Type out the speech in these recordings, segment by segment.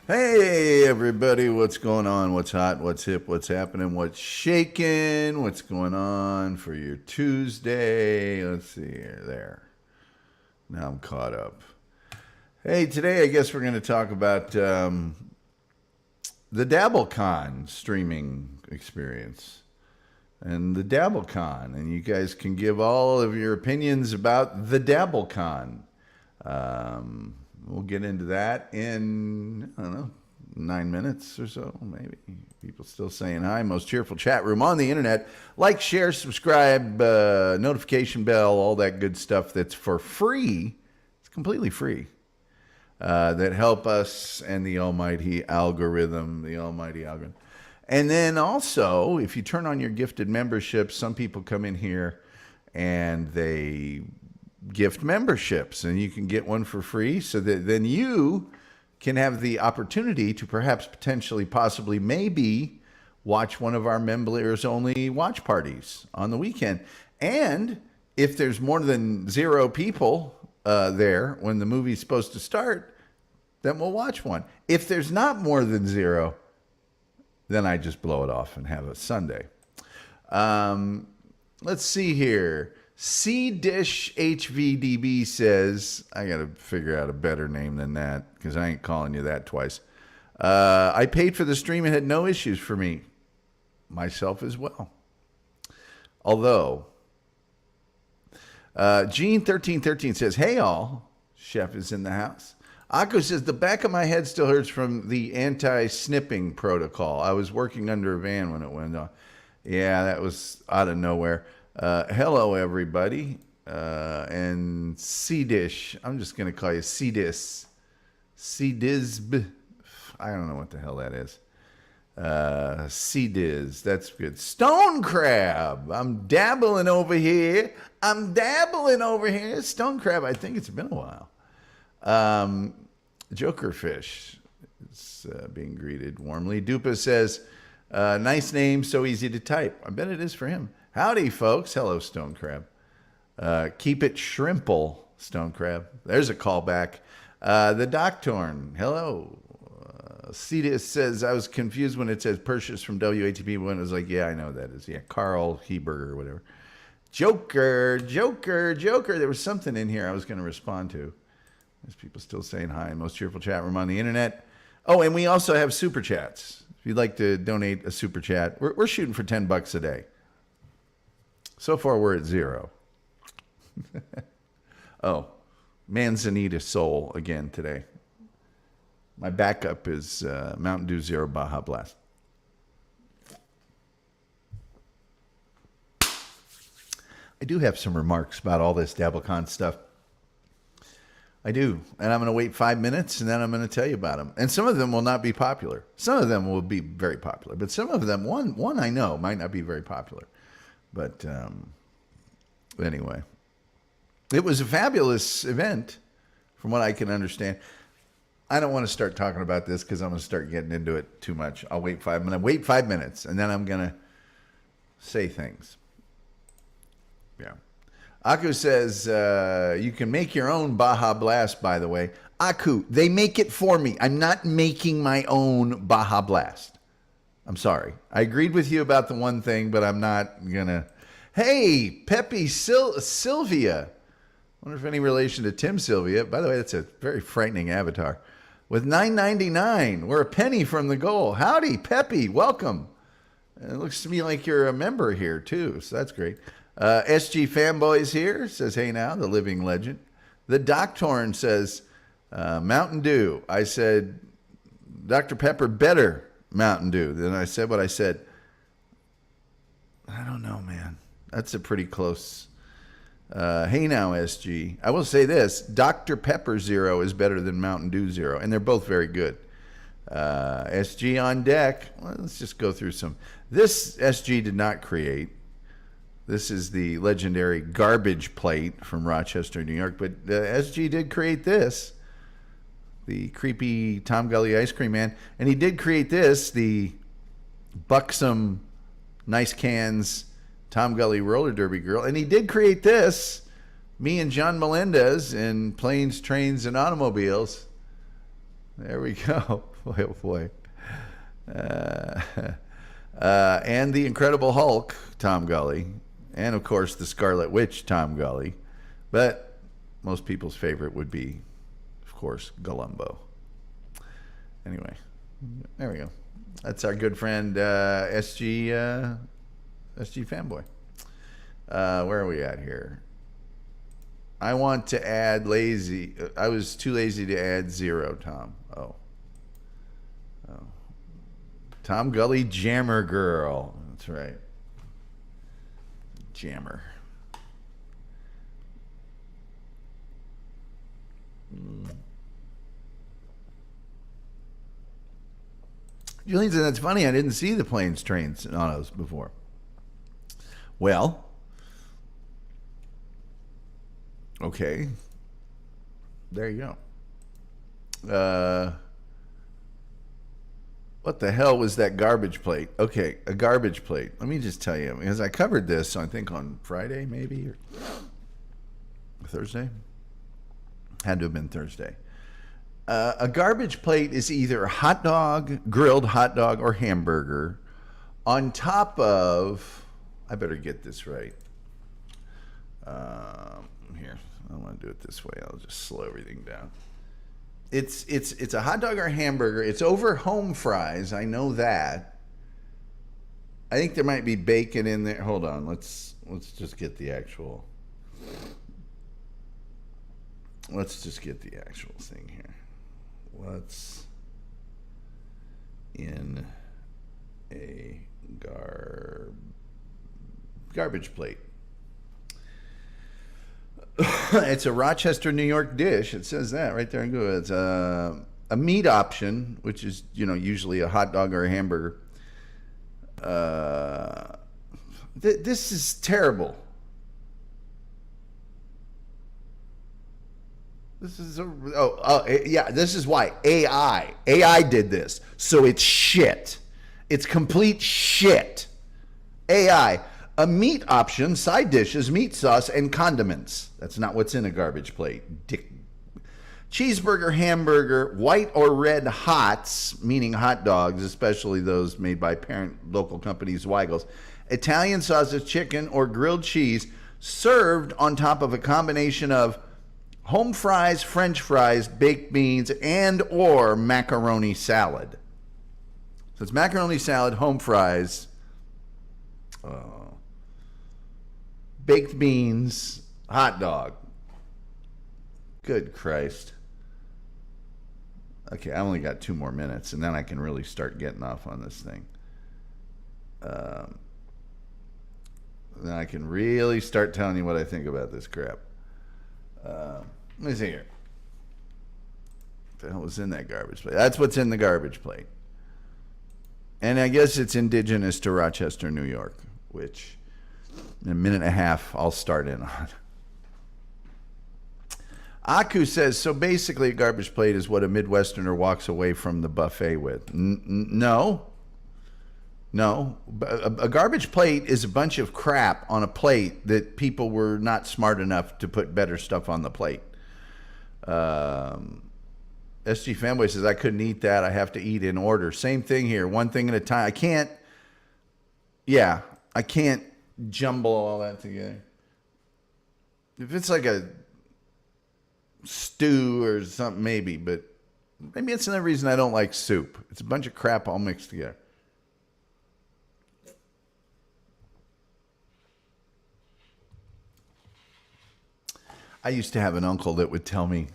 Hey everybody, what's going on? What's hot? What's hip? What's happening? What's shaking? What's going on for your Tuesday? Let's see here. There. Now I'm caught up. Hey, today I guess we're going to talk about the Dabblecon streaming experience and the Dabblecon. And you guys can give all of your opinions about the Dabblecon. We'll get into that in, I don't know, 9 minutes or so, maybe. People still saying hi. Most cheerful chat room on the internet. Like, share, subscribe, notification bell, all that good stuff that's for free. It's completely free. That help us and the almighty algorithm, And then also, if you turn on your gifted membership, some people come in here and they gift memberships, and you can get one for free so that then you can have the opportunity to perhaps potentially possibly maybe watch one of our members only watch parties on the weekend. And if there's more than 0 people there when the movie's supposed to start, then we'll watch one. If there's not more than 0, then I just blow it off and have a Sunday. Let's see here. C Dish HVDB says, I got to figure out a better name than that because I ain't calling you that twice. I paid for the stream and had no issues for me, myself as well. Although, Gene1313 says, hey all, Chef is in the house. Akko says, the back of my head still hurts from the anti-snipping protocol. I was working under a van when it went on. Yeah, that was out of nowhere. Hello, everybody. And C-Dish. I'm just going to call you C-Dis. C-Disb. I don't know what the hell that is. C-Diz. That's good. Stone Crab. I'm dabbling over here. Stone Crab. I think it's been a while. Jokerfish is being greeted warmly. Dupa says, nice name, so easy to type. I bet it is for him. Howdy, folks. Hello, Stone Crab. Keep it shrimple, Stone Crab. There's a callback. The Doctorn. Hello. Cetus says, I was confused when it says purchase from WATP when it was like, yeah, I know that is. Yeah, Carl Heberger or whatever. Joker. There was something in here I was going to respond to. There's people still saying hi. Most cheerful chat room on the internet. Oh, and we also have super chats. If you'd like to donate a super chat, we're shooting for $10 a day. So far, we're at 0. Oh, Manzanita Soul again today. My backup is Mountain Dew Zero Baja Blast. I do have some remarks about all this Dabblecon stuff. I do. And I'm going to wait 5 minutes, and then I'm going to tell you about them. And some of them will not be popular. Some of them will be very popular. But some of them, one I know, might not be very popular. But anyway, it was a fabulous event from what I can understand. I don't want to start talking about this because I'm going to start getting into it too much. I'm going to wait 5 minutes, and then I'm going to say things. Yeah. Aku says, you can make your own Baja Blast, by the way. Aku, they make it for me. I'm not making my own Baja Blast. I'm sorry. I agreed with you about the one thing, but I'm not going to. Hey, Pepe Sylvia. Wonder if any relation to Tim Sylvia. By the way, that's a very frightening avatar. With $9.99. We're a penny from the goal. Howdy, Pepe. Welcome. It looks to me like you're a member here, too, so that's great. SG Fanboys here. Says, hey now, the living legend. The Doctorn says, Mountain Dew. I said, Dr. Pepper better Mountain Dew. Then I said what I said. I don't know, man. That's a pretty close. Hey now, SG. I will say this. Dr. Pepper Zero is better than Mountain Dew Zero, and they're both very good. SG on deck. Well, let's just go through some. This SG did not create. This is the legendary garbage plate from Rochester, New York, but SG did create this. The creepy Tom Gully ice cream man. And he did create this, the buxom, nice cans Tom Gully roller derby girl. And he did create this, me and John Melendez in Planes, Trains, and Automobiles. There we go. boy, oh boy. Uh, and the Incredible Hulk, Tom Gully. And, of course, the Scarlet Witch, Tom Gully. But most people's favorite would be, of course, Columbo. Anyway, there we go. That's our good friend SG Fanboy. Where are we at here? I want to add lazy. I was too lazy to add 0, Tom. Oh. Tom Gully, Jammer Girl. That's right. Jammer. Julian said, that's funny. I didn't see the planes, trains, and autos before. Well, okay. There you go. What the hell was that garbage plate? Okay, a garbage plate. Let me just tell you, because I covered this, I think on Friday maybe, or Thursday. Had to have been Thursday. A garbage plate is either a hot dog, grilled hot dog, or hamburger on top of, I better get this right. Here, I don't want to do it this way. I'll just slow everything down. It's a hot dog or a hamburger. It's over home fries. I know that. I think there might be bacon in there. Hold on. Let's just get the actual. Let's just get the actual thing here. What's in a garbage plate? It's a Rochester, New York dish. It says that right there in Google. It's a meat option, which is, usually a hot dog or a hamburger. This is terrible. This is this is why AI did this. So it's shit. It's complete shit. AI. A meat option, side dishes, meat sauce, and condiments. That's not what's in a garbage plate. Dick. Cheeseburger, hamburger, white or red hots, meaning hot dogs, especially those made by parent local companies Weigel's. Italian sausage, chicken, or grilled cheese served on top of a combination of home fries, French fries, baked beans, and or macaroni salad. So it's macaroni salad, home fries, baked beans, hot dog. Good Christ. Okay, I only got 2 more minutes, and then I can really start getting off on this thing. Then I can really start telling you what I think about this crap. Let me see here. What the hell was in that garbage plate? That's what's in the garbage plate. And I guess it's indigenous to Rochester, New York, which in a minute and a half I'll start in on. Aku says, so basically a garbage plate is what a Midwesterner walks away from the buffet with. No. A garbage plate is a bunch of crap on a plate that people were not smart enough to put better stuff on the plate. SG Fanboy says, I couldn't eat that. I have to eat in order. Same thing here. One thing at a time. I can't jumble all that together. If it's like a stew or something, maybe, but maybe it's another reason I don't like soup. It's a bunch of crap all mixed together. I used to have an uncle that would tell me,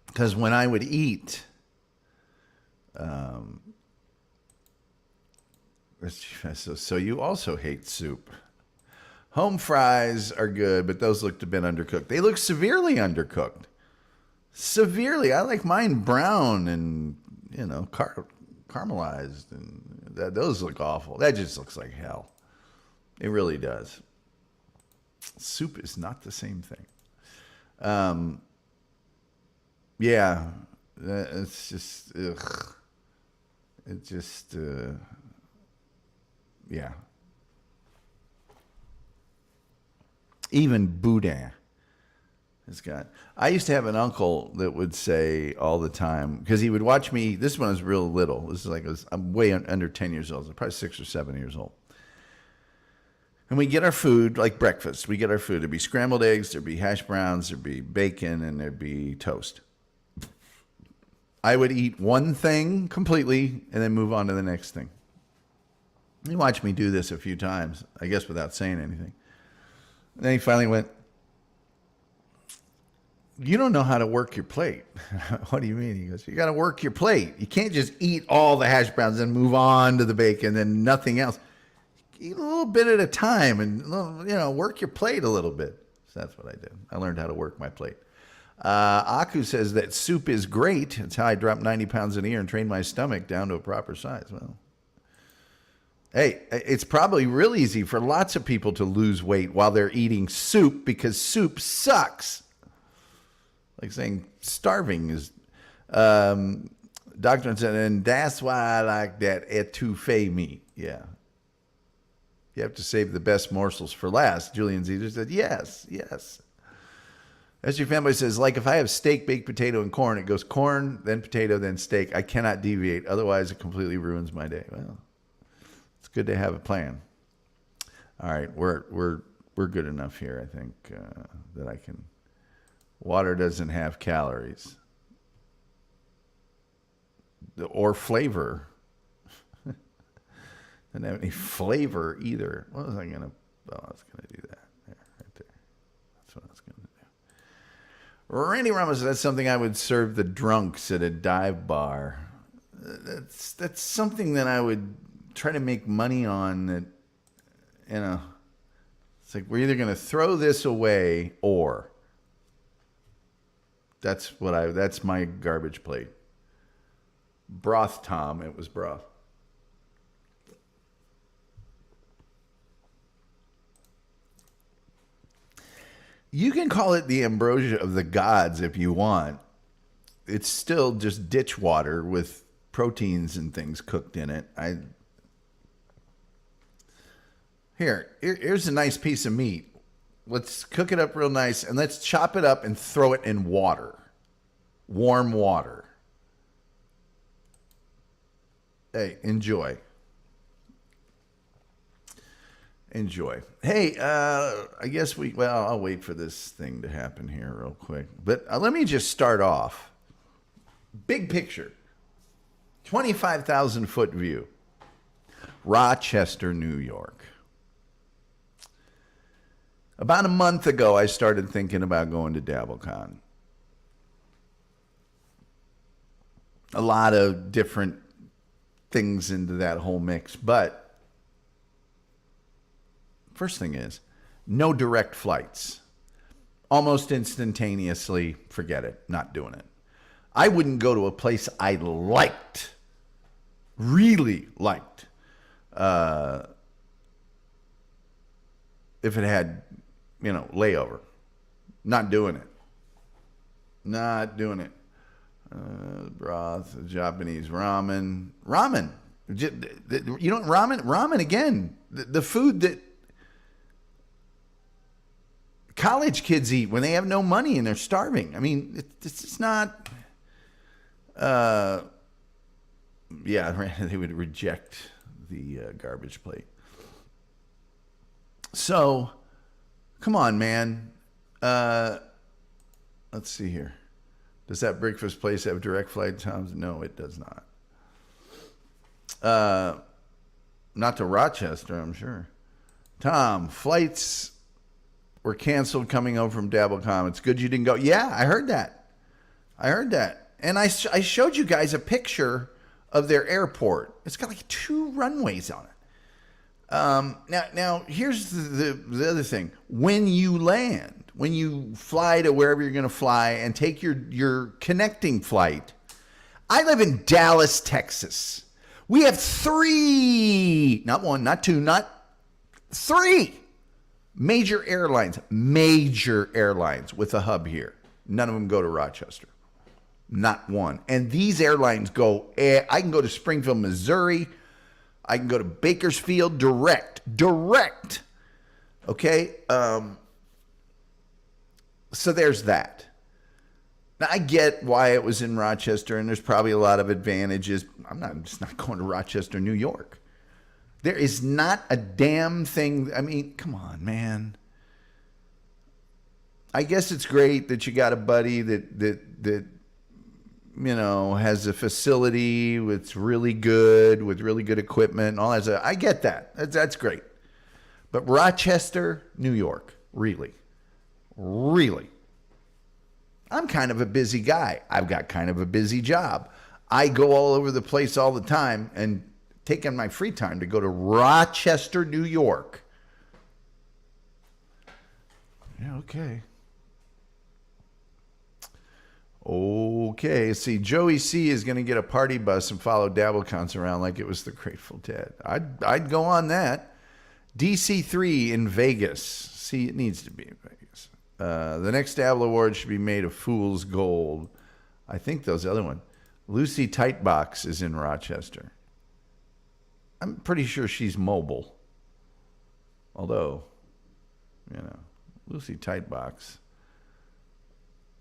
because when I would eat, so you also hate soup. Home fries are good, but those looked a bit undercooked. They look severely undercooked. Severely. I like mine brown and, caramelized. And those look awful. That just looks like hell. It really does. Soup is not the same thing. Yeah, it's just, ugh. It just, yeah. Even boudin. It's got. I used to have an uncle that would say all the time, because he would watch me. This one was real little. This is like I'm way under 10 years old. I was probably 6 or 7 years old. And we get our food like breakfast. We get our food. There'd be scrambled eggs. There'd be hash browns. There'd be bacon, and there'd be toast. I would eat one thing completely and then move on to the next thing. He watched me do this a few times, I guess without saying anything. And then he finally went, "You don't know how to work your plate." What do you mean? He goes, "You got to work your plate. You can't just eat all the hash browns and move on to the bacon and nothing else. Eat a little bit at a time and, work your plate a little bit." So that's what I did. I learned how to work my plate. Aku says that soup is great. It's how I dropped 90 pounds in a year and trained my stomach down to a proper size. Well, hey, it's probably real easy for lots of people to lose weight while they're eating soup, because soup sucks. Like saying starving is, Doctor said, and that's why I like that etouffee meat. Yeah. You have to save the best morsels for last. Julian Zeter said, yes. As your family says, like if I have steak, baked potato, and corn, it goes corn, then potato, then steak. I cannot deviate. Otherwise, it completely ruins my day. Well, it's good to have a plan. All right, we're good enough here, I think, that I can. Water doesn't have calories or flavor. Doesn't have any flavor either. What was I going to? Oh, I was going to do that. There, right there. That's what I was going to do. Randy Ramos, that's something I would serve the drunks at a dive bar. That's something that I would try to make money on. That, it's like we're either going to throw this away or. That's my garbage plate. Broth, Tom. It was broth. You can call it the ambrosia of the gods if you want. It's still just ditch water with proteins and things cooked in it. Here's a nice piece of meat. Let's cook it up real nice, and let's chop it up and throw it in water. Warm water. Hey, enjoy. Enjoy. Hey, I guess I'll wait for this thing to happen here real quick. But let me just start off. Big picture. 25,000 foot view. Rochester, New York. About a month ago, I started thinking about going to Dabblecon. A lot of different things into that whole mix, but first thing is, no direct flights. Almost instantaneously, forget it, not doing it. I wouldn't go to a place I liked, really liked, if it had, layover. Not doing it. Broth, Japanese ramen. Ramen. Ramen again. The food that college kids eat when they have no money and they're starving. I mean, it's not. They would reject the garbage plate. So, come on, man. Let's see here. Does that breakfast place have direct flight times? No, it does not. Not to Rochester, I'm sure. Tom, flights were canceled coming over from Dabblecon. It's good you didn't go. Yeah, I heard that. And I showed you guys a picture of their airport. It's got like 2 runways on it. Now here's the other thing. When you land, when you fly to wherever you're going to fly and take your connecting flight, I live in Dallas, Texas. We have 3, not 1, not 2, not 3 major airlines with a hub here. None of them go to Rochester. Not one. And these airlines go, I can go to Springfield, Missouri. I can go to Bakersfield direct. Okay? So there's that. Now, I get why it was in Rochester, and there's probably a lot of advantages. I'm just not going to Rochester, New York. There is not a damn thing. I mean, come on, man. I guess it's great that you got a buddy that has a facility with really good equipment and all that stuff. I get that. That's great. But Rochester, New York, really? I'm kind of a busy guy. I've got kind of a busy job. I go all over the place all the time and taking my free time to go to Rochester, New York. Yeah, okay. Okay, see, Joey C is going to get a party bus and follow Dabblecons around like it was the Grateful Dead. I'd go on that. DC3 in Vegas. See, it needs to be in Vegas. The next Dabble Award should be made of fool's gold. I think those other one. Lucy Tightbox is in Rochester. I'm pretty sure she's mobile. Although, Lucy Tightbox.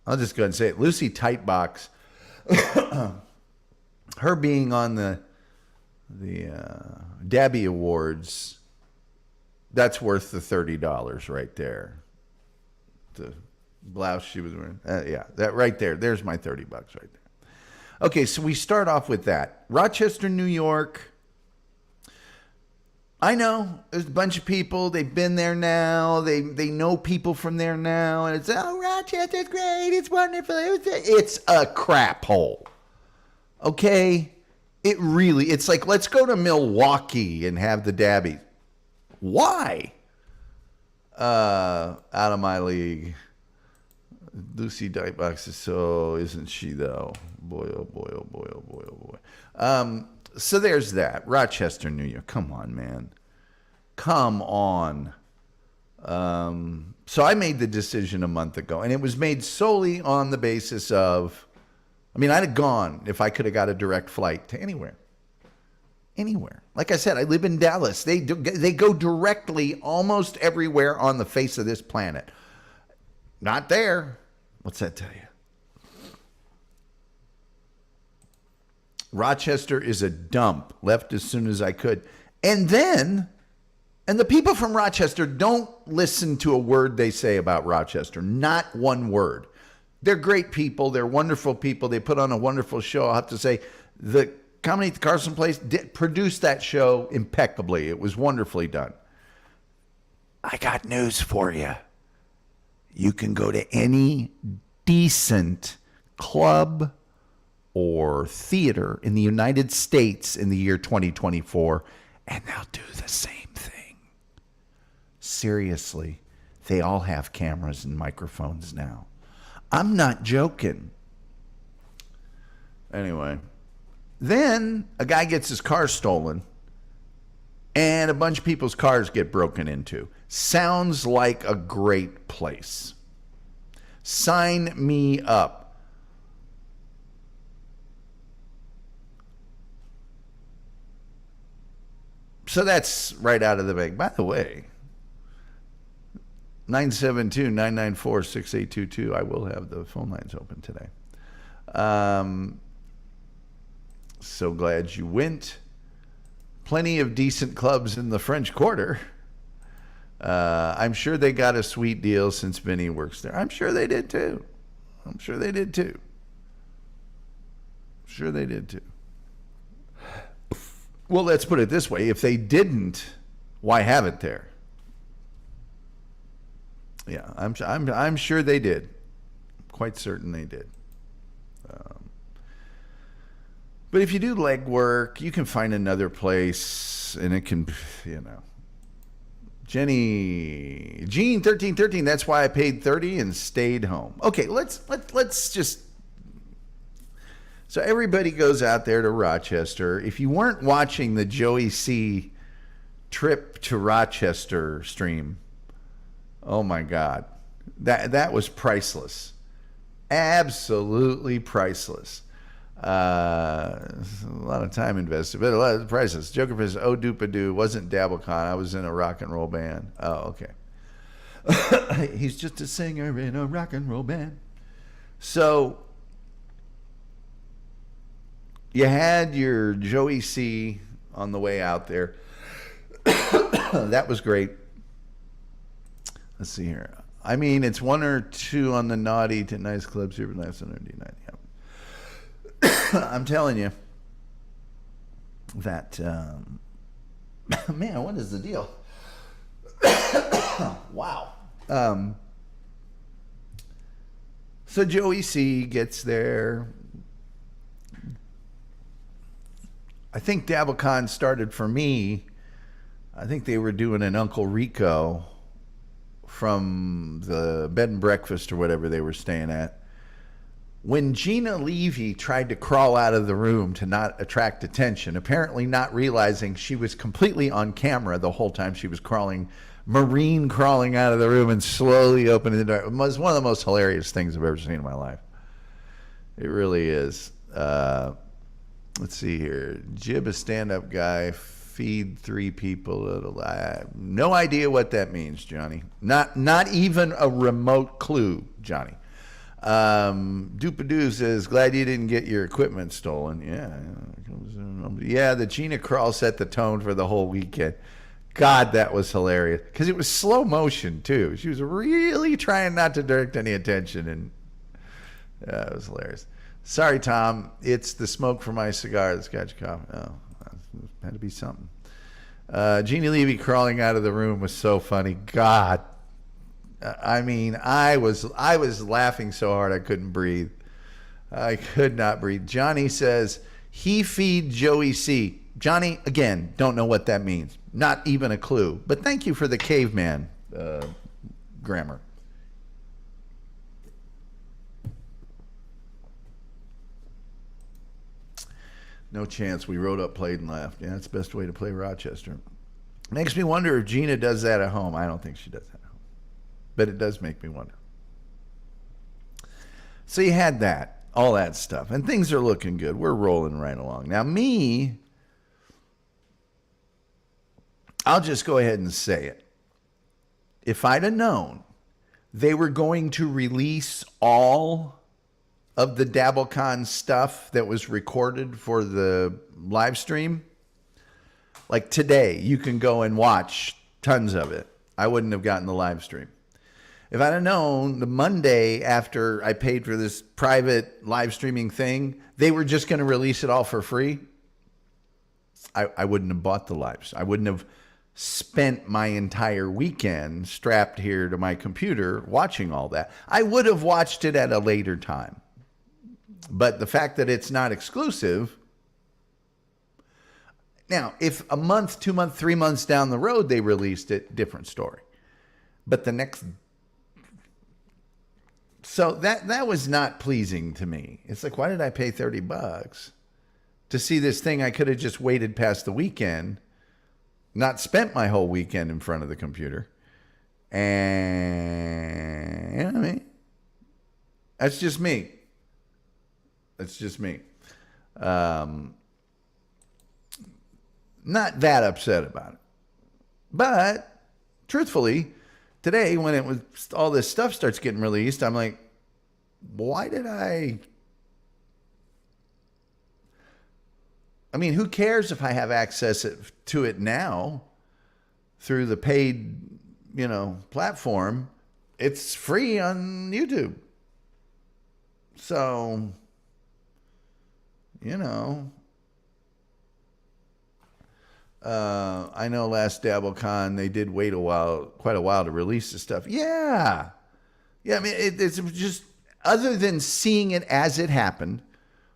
I'll just go ahead and say it. Lucy Tightbox, her being on the Dabby Awards, that's worth the $30 right there. The blouse she was wearing. That right there. There's my $30 right there. Okay, so we start off with that. Rochester, New York. I know there's a bunch of people. They've been there now. They know people from there now, and it's Rochester's great. It's wonderful. It's a crap hole. Okay, it's like let's go to Milwaukee and have the Dabbies. Why? Out of my league. Lucy Tightbox is isn't she though? Boy, oh boy, oh boy, oh boy, oh boy. So there's that. Rochester, New York. Come on, man. Come on. So I made the decision a month ago, and it was made solely on the basis of, I'd have gone if I could have got a direct flight to anywhere. Anywhere. Like I said, I live in Dallas. They go directly almost everywhere on the face of this planet. Not there. What's that tell you? Rochester is a dump. Left as soon as I could. And the people from Rochester don't listen to a word they say about Rochester. Not one word. They're great people. They're wonderful people. They put on a wonderful show. I'll have to say, the Comedy at the Carson Place produced that show impeccably. It was wonderfully done. I got news for you. You can go to any decent club or theater in the United States in the year 2024, and they'll do the same thing. Seriously, they all have cameras and microphones now. I'm not joking. Anyway, then a guy gets his car stolen, and a bunch of people's cars get broken into. Sounds like a great place. Sign me up. So that's right out of the bag. By the way, 972-994-6822. I will have the phone lines open today. So glad you went. Plenty of decent clubs in the French Quarter. I'm sure they got a sweet deal since Vinny works there. I'm sure they did too. Sure they did too. Well, let's put it this way. If they didn't, why have it there? Yeah, I'm sure they did. Quite certain they did. But if you do legwork, you can find another place, and it can, Gene 1313. That's why I paid $30 and stayed home. Okay, let's just. So everybody goes out there to Rochester. If you weren't watching the Joey C trip to Rochester stream, oh my God, that was priceless, absolutely priceless. A lot of time invested, but a lot of priceless. Joker says, "Oh, Doopadoo wasn't Dabblecon. I was in a rock and roll band." Oh, okay. He's just a singer in a rock and roll band. So you had your Joey C on the way out there. That was great. Let's see here. I mean, it's 1 or 2 on the naughty to nice club, super nice on D9. Yeah. I'm telling you that, man, what is the deal? Wow. So Joey C gets there. I think Dabblecon started for me. I think they were doing an Uncle Rico from the bed and breakfast or whatever they were staying at. When Gina Levy tried to crawl out of the room to not attract attention, apparently not realizing she was completely on camera the whole time she was crawling out of the room and slowly opening the door. It was one of the most hilarious things I've ever seen in my life. It really is. Let's see here. Jib, a stand-up guy, feed 3 people. I have no idea what that means, Johnny. Not even a remote clue, Johnny. Doopadoo says, glad you didn't get your equipment stolen. Yeah, the Gina crawl set the tone for the whole weekend. God, that was hilarious. Because it was slow motion, too. She was really trying not to direct any attention. And it was hilarious. Sorry, Tom. It's the smoke from my cigar that's got you coughing. Oh, had to be something. Jeannie Levy crawling out of the room was so funny. God. I mean, I was laughing so hard I couldn't breathe. I could not breathe. Johnny says, he feed Joey C. Johnny, again, don't know what that means. Not even a clue. But thank you for the caveman grammar. No chance. We rode up, played, and laughed. Yeah, that's the best way to play Rochester. Makes me wonder if Gina does that at home. I don't think she does that at home. But it does make me wonder. So you had that, all that stuff. And things are looking good. We're rolling right along. Now, me, I'll just go ahead and say it. If I'd have known they were going to release all of the Dabblecon stuff that was recorded for the live stream, like today, you can go and watch tons of it. I wouldn't have gotten the live stream. If I'd have known the Monday after I paid for this private live streaming thing, they were just going to release it all for free, I wouldn't have bought the lives. I wouldn't have spent my entire weekend strapped here to my computer watching all that. I would have watched it at a later time. But the fact that it's not exclusive. Now, if a month, 2 months, 3 months down the road they released it, different story. But the next... So that was not pleasing to me. It's like, why did I pay $30 to see this thing? I could have just waited past the weekend, not spent my whole weekend in front of the computer. And, you know what I mean? That's just me. That's just me. Not that upset about it. But, truthfully, today, when it was all this stuff starts getting released, I'm like, why did I mean, who cares if I have access to it now through the paid, platform? It's free on YouTube. So, I know last Dabblecon they did wait quite a while to release the stuff. Yeah. I mean, it's just, other than seeing it as it happened,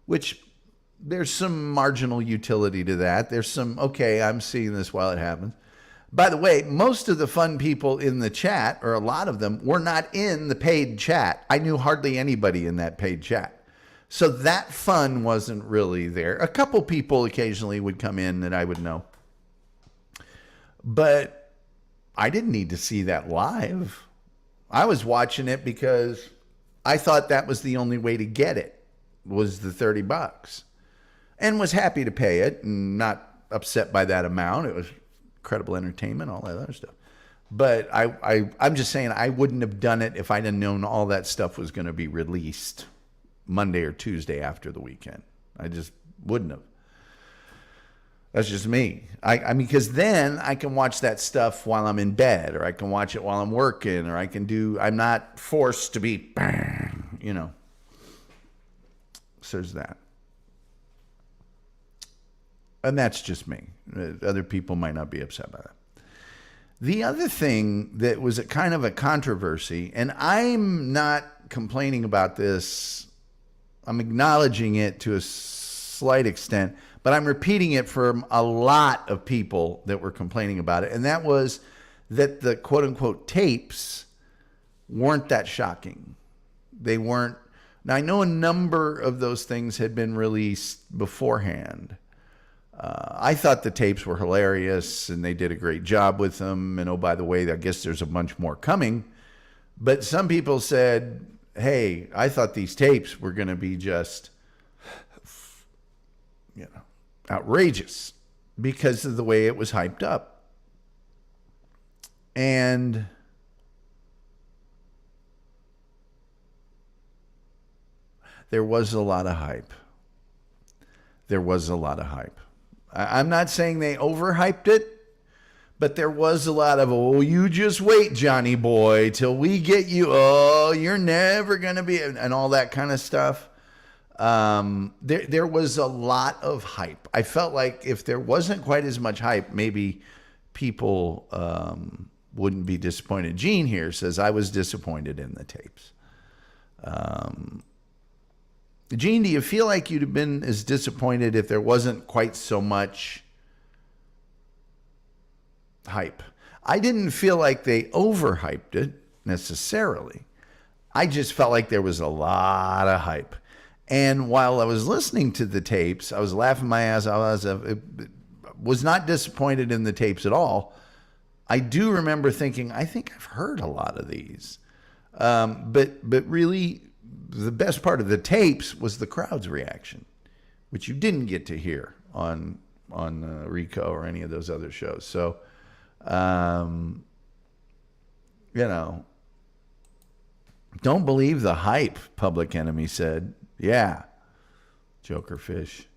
which there's some marginal utility to that. There's some, okay, I'm seeing this while it happens. By the way, most of the fun people in the chat, or a lot of them, were not in the paid chat. I knew hardly anybody in that paid chat. So that fun wasn't really there. A couple people occasionally would come in that I would know. But I didn't need to see that live. I was watching it because I thought that was the only way to get it, was the $30. And was happy to pay it and not upset by that amount. It was incredible entertainment, all that other stuff. But I'm just saying I wouldn't have done it if I'd have known all that stuff was going to be released Monday or Tuesday after the weekend. I just wouldn't have. That's just me. I mean, because then I can watch that stuff while I'm in bed, or I can watch it while I'm working, or I'm not forced to be, bang, you know. So there's that. And that's just me. Other people might not be upset by that. The other thing that was a kind of a controversy, and I'm not complaining about this, I'm acknowledging it to a slight extent, but I'm repeating it from a lot of people that were complaining about it, and that was that the quote-unquote tapes weren't that shocking. They weren't. Now, I know a number of those things had been released beforehand. I thought the tapes were hilarious, and they did a great job with them. And oh, by the way, I guess there's a bunch more coming. But some people said, hey, I thought these tapes were going to be just, you know, outrageous because of the way it was hyped up. And there was a lot of hype. There was a lot of hype. I'm not saying they overhyped it, but there was a lot of, oh, you just wait, Johnny boy, till we get you. Oh, you're never going to be, and all that kind of stuff. There was a lot of hype. I felt like if there wasn't quite as much hype, maybe people wouldn't be disappointed. Gene here says, I was disappointed in the tapes. Gene, do you feel like you'd have been as disappointed if there wasn't quite so much hype? I didn't feel like they overhyped it necessarily. I just felt like there was a lot of hype. And while I was listening to the tapes, I was laughing my ass off. I was not disappointed in the tapes at all. I do remember thinking, I think I've heard a lot of these. But really, the best part of the tapes was the crowd's reaction, which you didn't get to hear on Rico or any of those other shows. So, you know, don't believe the hype, Public Enemy said. Yeah, Joker Fish.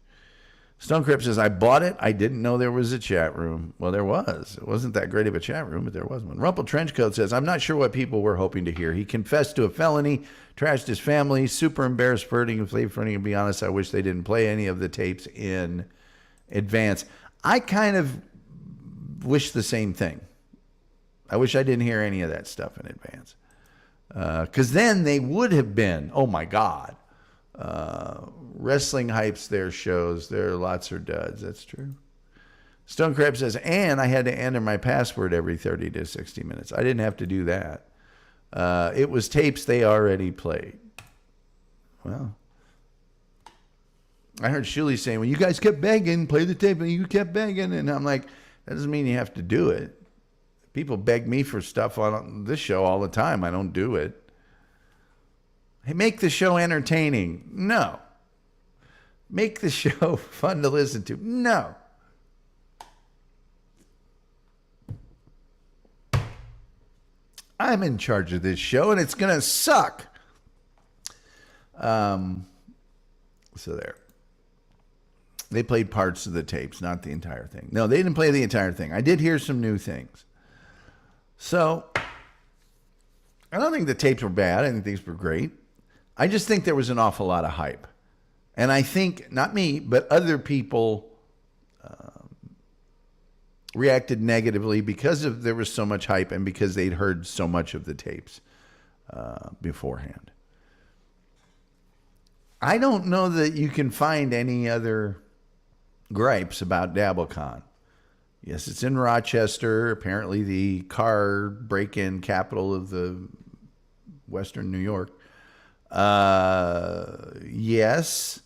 Stone Crypt says, I bought it. I didn't know there was a chat room. Well, there was. It wasn't that great of a chat room, but there was one. Rumple Trenchcoat says, I'm not sure what people were hoping to hear. He confessed to a felony, trashed his family, super embarrassed for hurting and played for hurting. To be honest, I wish they didn't play any of the tapes in advance. I kind of wish the same thing. I wish I didn't hear any of that stuff in advance. Because then they would have been, oh my God. Wrestling hypes their shows. Their lots are duds. That's true. Stone Crab says, and I had to enter my password every 30 to 60 minutes. I didn't have to do that. It was tapes they already played. Well, I heard Shuli saying, well, you guys kept begging, play the tape, and you kept begging. And I'm like, that doesn't mean you have to do it. People beg me for stuff on this show all the time. I don't do it. Hey, make the show entertaining. No. Make the show fun to listen to. No. I'm in charge of this show, and it's going to suck. So there. They played parts of the tapes, not the entire thing. No, they didn't play the entire thing. I did hear some new things. So, I don't think the tapes were bad. I think these were great. I just think there was an awful lot of hype. And I think, not me, but other people reacted negatively because there was so much hype and because they'd heard so much of the tapes beforehand. I don't know that you can find any other gripes about Dabblecon. Yes, it's in Rochester, apparently the car break-in capital of the Western New York. Yes.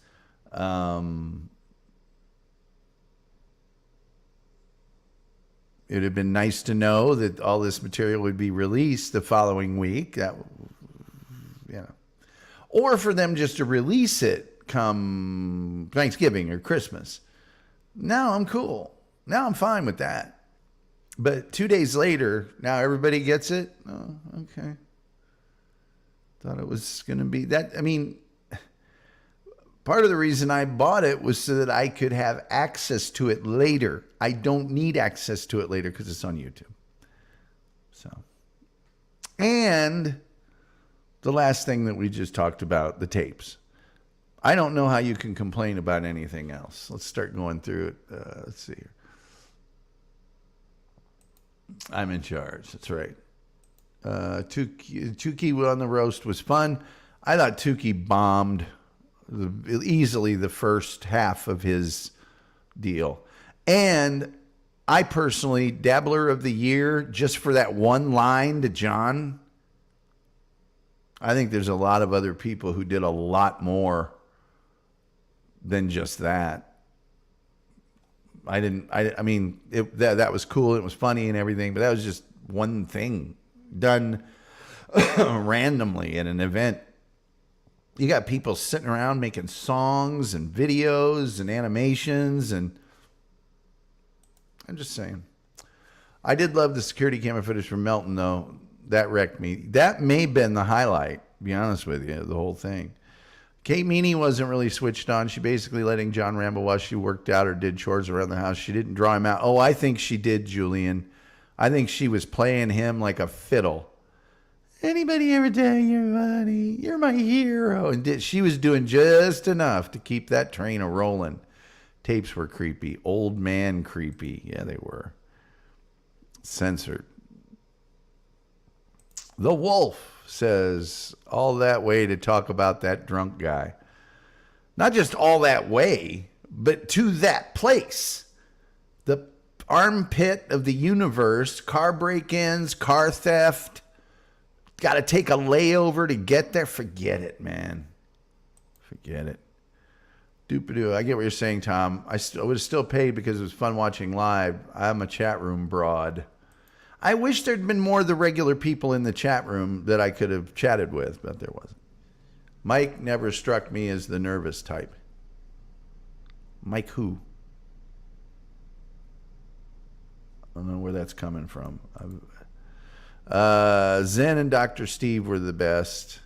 It would have been nice to know that all this material would be released the following week. That, you know, or for them just to release it come Thanksgiving or Christmas. No, I'm cool. Now I'm fine with that. But 2 days later, now everybody gets it. Oh, okay. Thought it was going to be that. I mean, part of the reason I bought it was so that I could have access to it later. I don't need access to it later because it's on YouTube. So, and the last thing that we just talked about, the tapes. I don't know how you can complain about anything else. Let's start going through it. Let's see here. I'm in charge. That's right. Tukey on the roast was fun. I thought Tukey bombed easily the first half of his deal. And I personally, Dabbler of the Year, just for that one line to John, I think there's a lot of other people who did a lot more than just that. I mean, that was cool. It was funny and everything, but that was just one thing done randomly at an event. You got people sitting around making songs and videos and animations, and I'm just saying. I did love the security camera footage from Melton, though. That wrecked me. That may have been the highlight, to be honest with you, the whole thing. Kate Meany wasn't really switched on. She basically letting John ramble while she worked out or did chores around the house. She didn't draw him out. Oh, I think she did, Julian. I think she was playing him like a fiddle. Anybody ever tell you, buddy, you're my hero? And she was doing just enough to keep that train a-rolling. Tapes were creepy. Old man creepy. Yeah, they were. Censored. The Wolf says, all that way to talk about that drunk guy. Not just all that way, but to that place. The armpit of the universe, car break-ins, car theft. Got to take a layover to get there. Forget it, man. Forget it. Doop-a-doo. I get what you're saying, Tom. I would have still paid because it was fun watching live. I'm a chat room broad. I wish there'd been more of the regular people in the chat room that I could have chatted with, but there wasn't. Mike never struck me as the nervous type. Mike who? I don't know where that's coming from. Zen and Dr. Steve were the best.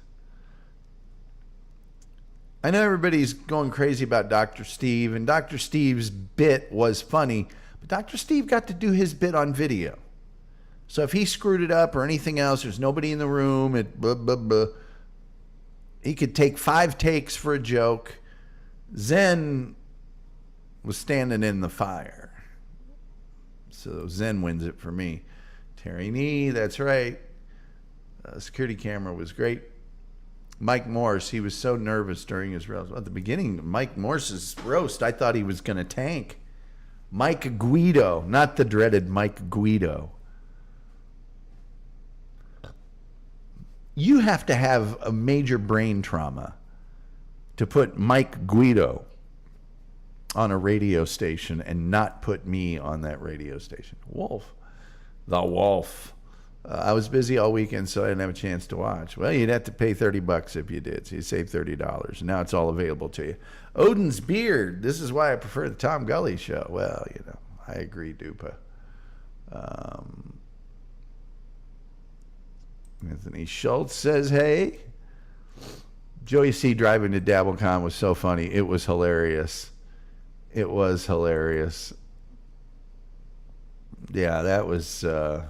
I know everybody's going crazy about Dr. Steve, and Dr. Steve's bit was funny, but Dr. Steve got to do his bit on video. So if he screwed it up or anything else, there's nobody in the room. He could take 5 takes for a joke. Zen was standing in the fire. So Zen wins it for me. Terry Nee, that's right. Security camera was great. Mike Morse, he was so nervous during his roast. At the beginning of Mike Morse's roast, I thought he was going to tank. Mike Guido, not the dreaded Mike Guido. You have to have a major brain trauma to put Mike Guido on a radio station and not put me on that radio station. Wolf. The Wolf. I was busy all weekend, so I didn't have a chance to watch. Well, you'd have to pay $30 if you did, so you save $30. And now it's all available to you. Odin's Beard. This is why I prefer the Tom Gully show. Well, you know, I agree, Dupa. Anthony Schultz says, hey. Joey C. driving to Dabblecon was so funny. It was hilarious. It was hilarious. Yeah, that was... it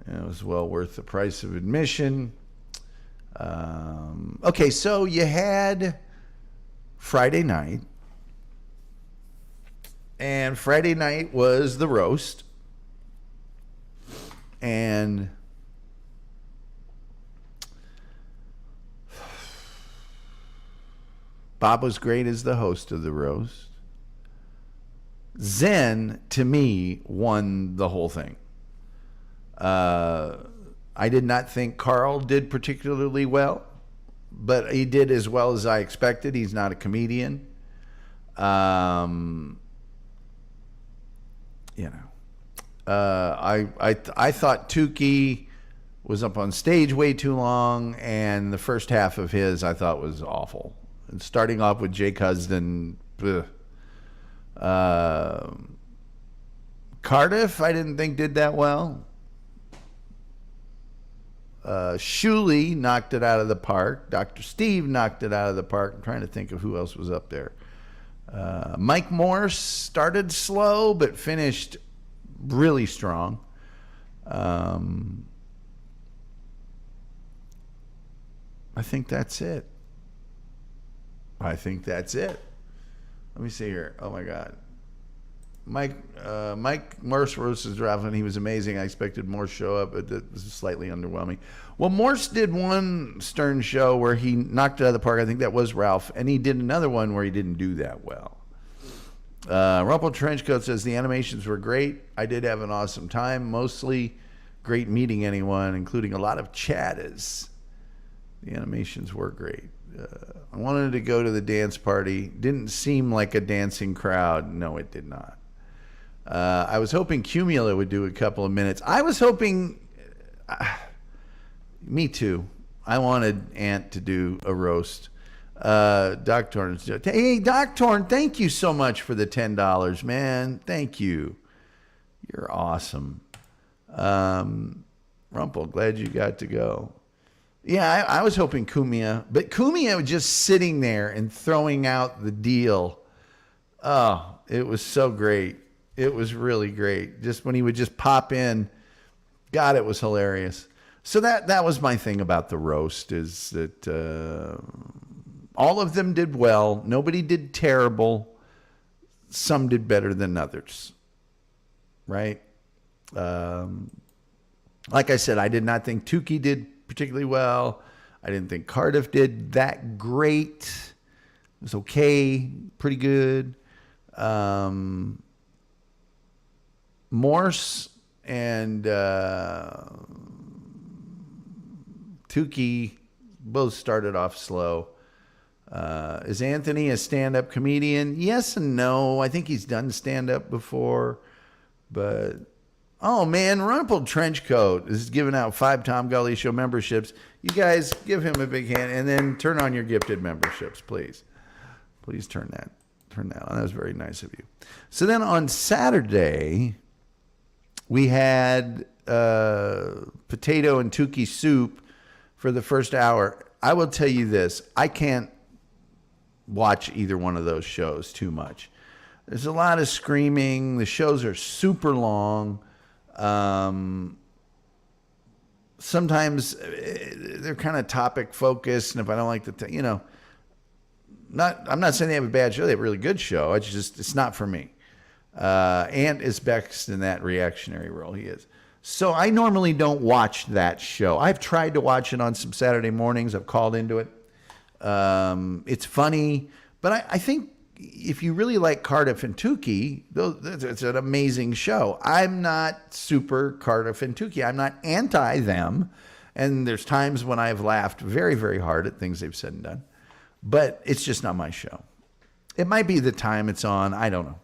was well worth the price of admission. Okay, so you had Friday night. And Friday night was the roast. And Bob was great as the host of the roast. Zen, to me, won the whole thing. I did not think Carl did particularly well, but he did as well as I expected. He's not a comedian. I thought Tukey was up on stage way too long, and the first half of his I thought was awful. And starting off with Jake Husden, Cardiff, I didn't think did that well. Shuley knocked it out of the park. Dr. Steve knocked it out of the park. I'm trying to think of who else was up there. Mike Morse started slow, but finished really strong. I think that's it. Let me see here. Oh my God. Mike Morse versus Ralph, he was amazing. I expected Morse show up, but it was slightly underwhelming. Well, Morse did one Stern show where he knocked it out of the park. I think that was Ralph, and he did another one where he didn't do that well. Rumple Trenchcoat says the animations were great. I did have an awesome time. Mostly great meeting anyone, including a lot of chatters. The animations were great. I wanted to go to the dance party. Didn't seem like a dancing crowd. No, it did not. I was hoping Cumula would do a couple of minutes. I was hoping, me too. I wanted Ant to do a roast. Doc Torn, hey, Doc Torn, thank you so much for the $10, man. Thank you. You're awesome. Rumple, glad you got to go. Yeah, I was hoping Kumia, but Kumia was just sitting there and throwing out the deal. Oh, it was so great. It was really great. Just when he would just pop in, God, it was hilarious. So that was my thing about the roast, is that all of them did well. Nobody did terrible. Some did better than others, right? Like I said, I did not think Tukey did particularly well. I didn't think Cardiff did that great. It was okay, pretty good. Morse and Tukey both started off slow. Is Anthony a stand-up comedian? Yes and no. I think he's done stand-up before. But, oh man, Rumpled Trenchcoat is giving out 5 Tom Gully Show memberships. You guys give him a big hand, and then turn on your gifted memberships, please. Please turn that on. That was very nice of you. So then on Saturday, we had potato and Tukey soup for the first hour. I will tell you this. I can't watch either one of those shows too much. There's a lot of screaming. The shows are super long. Sometimes they're kind of topic focused, and if I don't like the, I'm not saying they have a bad show. They have a really good show. It's not for me. Ant is best in that reactionary role. He is. So I normally don't watch that show. I've tried to watch it on some Saturday mornings. I've called into it. It's funny, but I think if you really like Cardiff and Tukey, it's an amazing show. I'm not super Cardiff and Tukey. I'm not anti them. And there's times when I've laughed very, very hard at things they've said and done. But it's just not my show. It might be the time it's on. I don't know.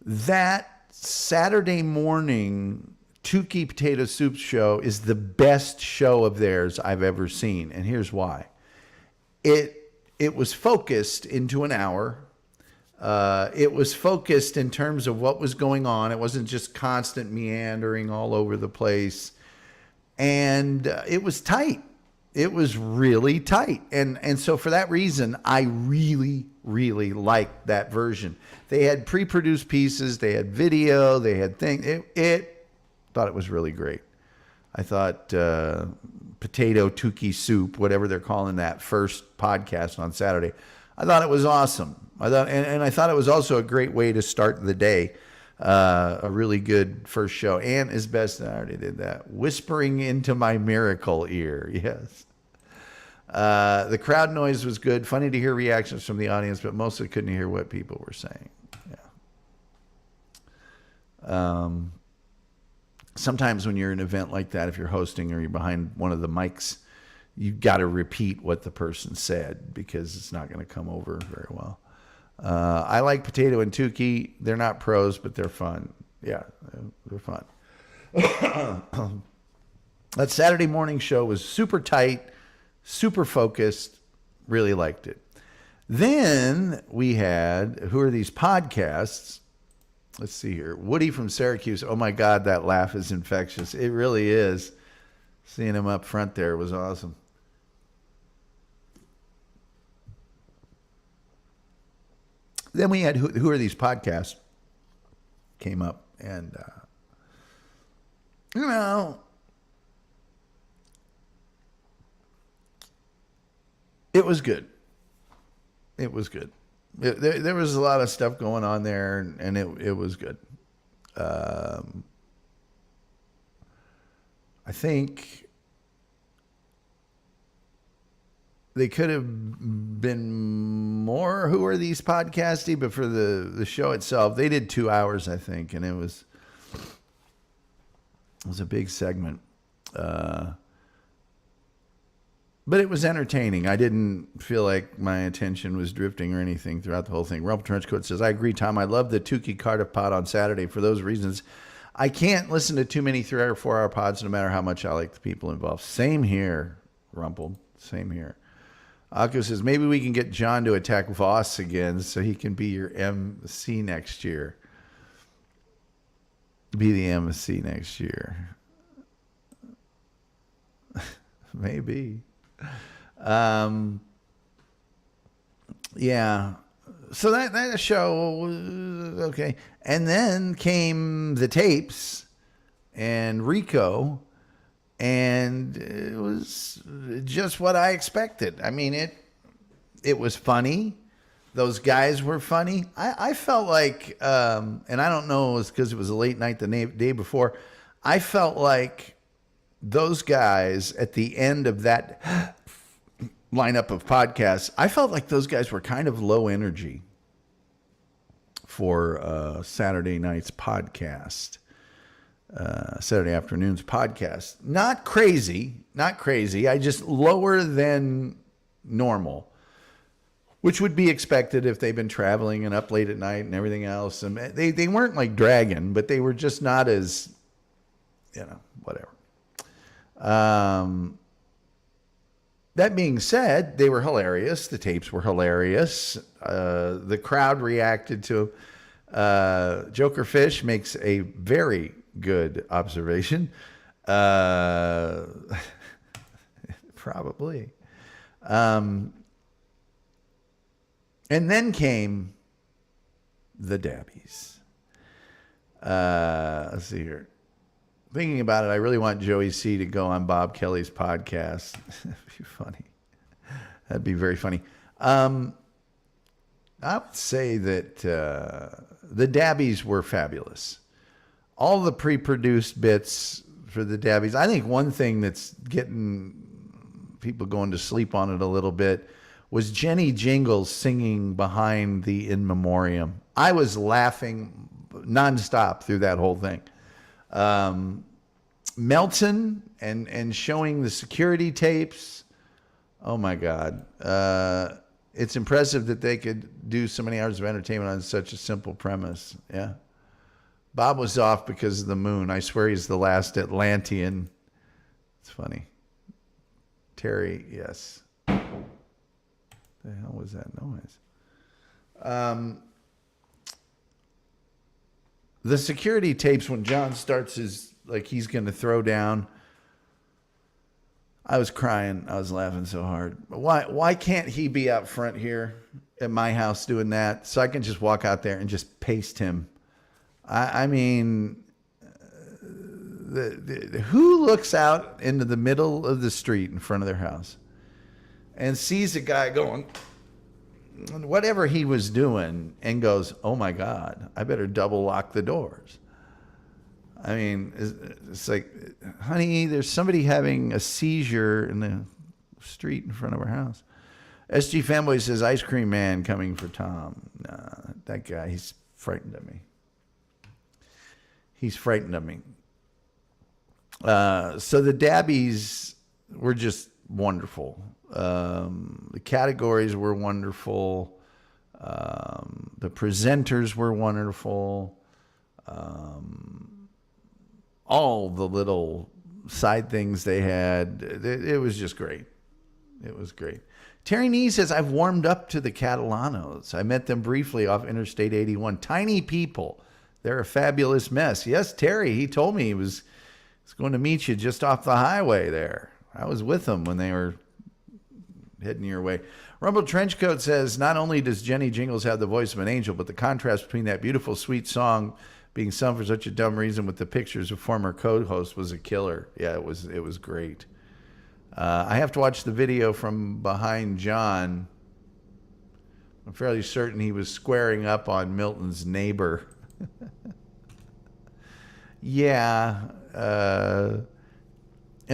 That Saturday morning Tukey Potato Soup show is the best show of theirs I've ever seen. And here's why. It was focused into an hour. It was focused in terms of what was going on. It wasn't just constant meandering all over the place. And it was tight. It was really tight. And so for that reason, I really, really liked that version. They had pre-produced pieces. They had video. They had things. Thought it was really great. I thought potato Tukey soup, whatever they're calling that first podcast on Saturday, I thought it was awesome. I thought it was also a great way to start the day. A really good first show. Ant is best. I already did that. Whispering into my miracle ear. Yes. The crowd noise was good. Funny to hear reactions from the audience, but mostly couldn't hear what people were saying. Yeah. Sometimes when you're in an event like that, if you're hosting or you're behind one of the mics, you've got to repeat what the person said because it's not going to come over very well. I like Potato and Tukey. They're not pros, but they're fun. Yeah, they're fun. That Saturday morning show was super tight, super focused. Really liked it. Then we had, who are these podcasts? Let's see here. Woody from Syracuse. Oh my God, that laugh is infectious. It really is. Seeing him up front there was awesome. Then we had Who Are These Podcasts came up, and it was good. It was good. There was a lot of stuff going on there, and it was good. I think they could have been more Who Are These Podcasty, but for the show itself, they did 2 hours, I think, and it was a big segment. But it was entertaining. I didn't feel like my attention was drifting or anything throughout the whole thing. Rumple Trenchcoat says, I agree, Tom. I love the Tukey Cardiff pod on Saturday. For those reasons, I can't listen to too many 3 or 4 hour pods, no matter how much I like the people involved. Same here, Rumple. Same here. Akko says, maybe we can get John to attack Voss again so he can be your MC next year. Be the MC next year. Maybe. Yeah. So that show was okay. And then came the tapes and Rico, and it was just what I expected. I mean, it was funny. Those guys were funny. I felt like, and I don't know, it was because it was a late night the day before. I felt like those guys at the end of that lineup of podcasts, I felt like those guys were kind of low energy for Saturday night's podcast, Saturday afternoon's podcast. Not crazy. I just lower than normal, which would be expected if they've been traveling and up late at night and everything else. And they weren't like dragging, but they were just not as, whatever. That being said, they were hilarious. The tapes were hilarious. The crowd reacted to Joker Fish makes a very good observation. Probably. And then came the Dabbies. Let's see here. Thinking about it, I really want Joey C to go on Bob Kelly's podcast. That'd be funny. That'd be very funny. I would say that the Dabbies were fabulous. All the pre-produced bits for the Dabbies. I think one thing that's getting people going to sleep on it a little bit was Jenny Jingles singing behind the In Memoriam. I was laughing nonstop through that whole thing. Melton and showing the security tapes. Oh my God. It's impressive that they could do so many hours of entertainment on such a simple premise. Yeah. Bob was off because of the moon. I swear he's the last Atlantean. It's funny. Terry, yes. What the hell was that noise? The security tapes, when John starts his, like he's going to throw down, I was crying. I was laughing so hard. Why can't he be out front here at my house doing that so I can just walk out there and just paste him? I mean, who looks out into the middle of the street in front of their house and sees a guy going, whatever he was doing, and goes, oh my God, I better double lock the doors. I mean, it's like, honey, there's somebody having a seizure in the street in front of our house. SG Fanboy says, Ice Cream Man coming for Tom. Nah, that guy, he's frightened of me. He's frightened of me. So the Dabbies were just wonderful. The categories were wonderful. The presenters were wonderful. All the little side things they had, it was just great. It was great. Terry Nee says, I've warmed up to the Catalanos. I met them briefly off Interstate 81. Tiny people They're a fabulous mess. Yes, Terry, he told me he was going to meet you just off the highway there. I was with them when they were heading your way. Rumble Trenchcoat says, not only does Jenny Jingles have the voice of an angel, but the contrast between that beautiful, sweet song being sung for such a dumb reason with the pictures of former co-hosts was a killer. Yeah, it was great. I have to watch the video from behind John. I'm fairly certain he was squaring up on Milton's neighbor. Yeah. And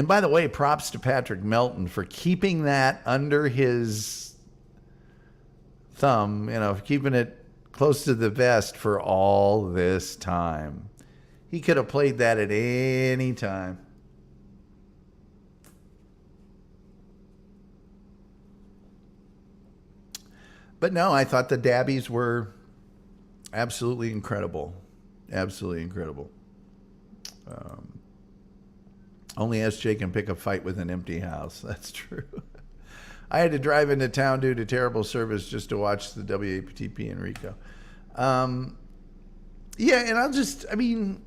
by the way, props to Patrick Melton for keeping that under his thumb, keeping it close to the vest for all this time. He could have played that at any time. But no, I thought the Dabbies were absolutely incredible. Absolutely incredible. Only SJ can pick a fight with an empty house. That's true. I had to drive into town due to terrible service just to watch the WATP Enrico. Yeah, and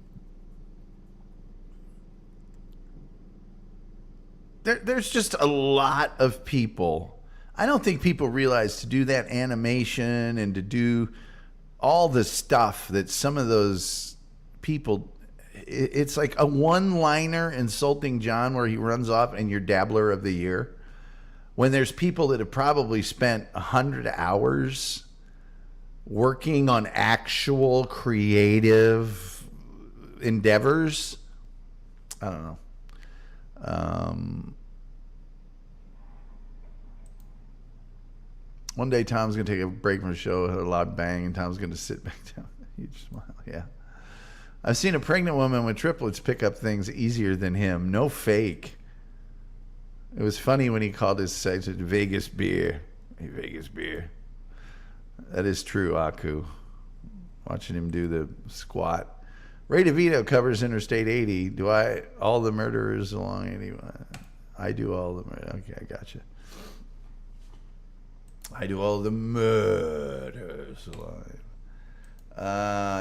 there's just a lot of people. I don't think people realize to do that animation and to do all the stuff that some of those people, it's like a one-liner insulting John where he runs off and you're Dabbler of the Year. When there's people that have probably spent 100 hours working on actual creative endeavors. I don't know. One day Tom's going to take a break from the show, had a loud bang, and Tom's going to sit back down. Huge smile, yeah. I've seen a pregnant woman with triplets pick up things easier than him. No fake. It was funny when he called his site Vegas beer. Hey, Vegas beer. That is true, Aku. Watching him do the squat. Ray DeVito covers Interstate 80. Do I all the murderers along 81? I do all the murder. Okay, I gotcha. I do all the murders alive.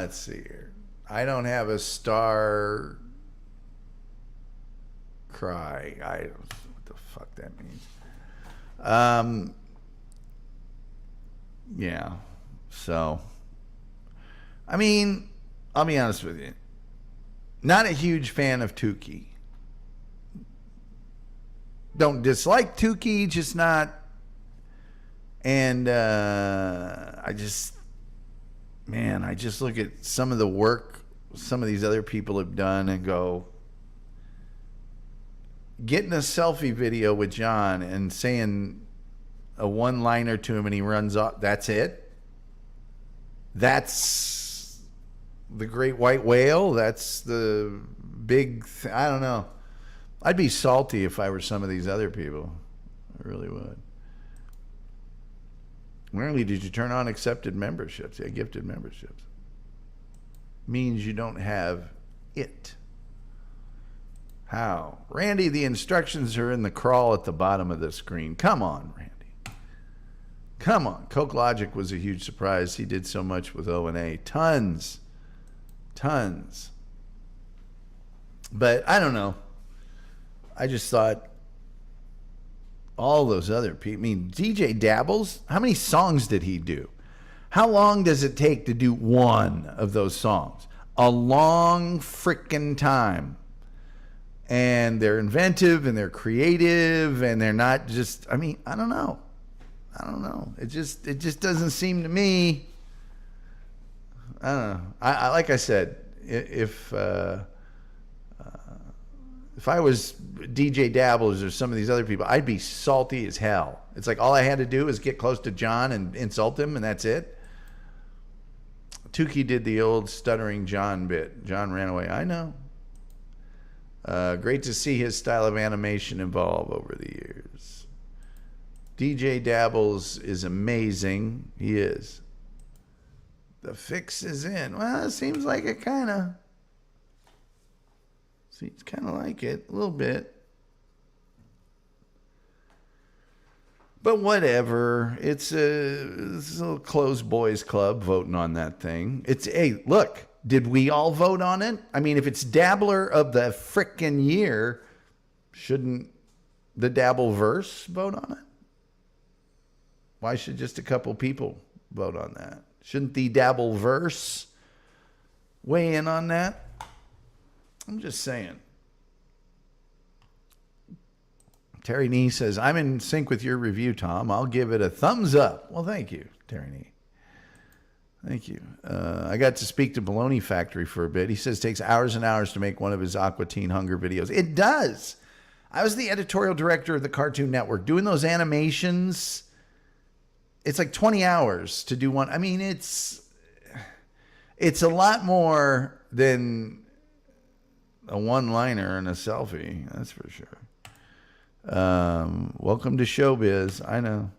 Let's see here. I don't have a star cry. I don't know what the fuck that means. Yeah. So, I mean, I'll be honest with you. Not a huge fan of Tukey. Don't dislike Tukey, just not. And I just look at some of the work some of these other people have done and go, getting a selfie video with John and saying a one-liner to him and he runs off, that's it? That's the great white whale? That's the big, I don't know. I'd be salty if I were some of these other people. I really would. Rarely did you turn on accepted memberships, yeah, gifted memberships. Means you don't have it. How? Randy, the instructions are in the crawl at the bottom of the screen. Come on, Randy. Come on. Coke Logic was a huge surprise. He did so much with O&A. Tons. But I don't know. I just thought all those other people. I mean, DJ Dabbles, how many songs did he do? How long does it take to do one of those songs? A long frickin' time. And they're inventive and they're creative and they're not just, I mean, I don't know. It just doesn't seem to me. I don't know. I like I said, if I was DJ Dabbles or some of these other people, I'd be salty as hell. It's like all I had to do is get close to John and insult him, and that's it. Tukey did the old stuttering John bit. John ran away. I know. Great to see his style of animation evolve over the years. DJ Dabbles is amazing. He is. The fix is in. Well, it seems like it kind of. Seems kind of like it. A little bit. But whatever. It's a little closed boys club voting on that thing. Hey, look. did we all vote on it? I mean, if it's Dabbler of the frickin' year, shouldn't the Dabbleverse vote on it? Why should just a couple people vote on that? Shouldn't the Dabbleverse weigh in on that? I'm just saying. Terry Nee says, I'm in sync with your review, Tom. I'll give it a thumbs up. Well, thank you, Terry Nee. Thank you. I got to speak to Baloney Factory for a bit. He says it takes hours and hours to make one of his Aqua Teen Hunger videos. It does. I was the editorial director of the Cartoon Network. Doing those animations, it's like 20 hours to do one. I mean, it's a lot more than a one-liner and a selfie. That's for sure. Welcome to showbiz. I know.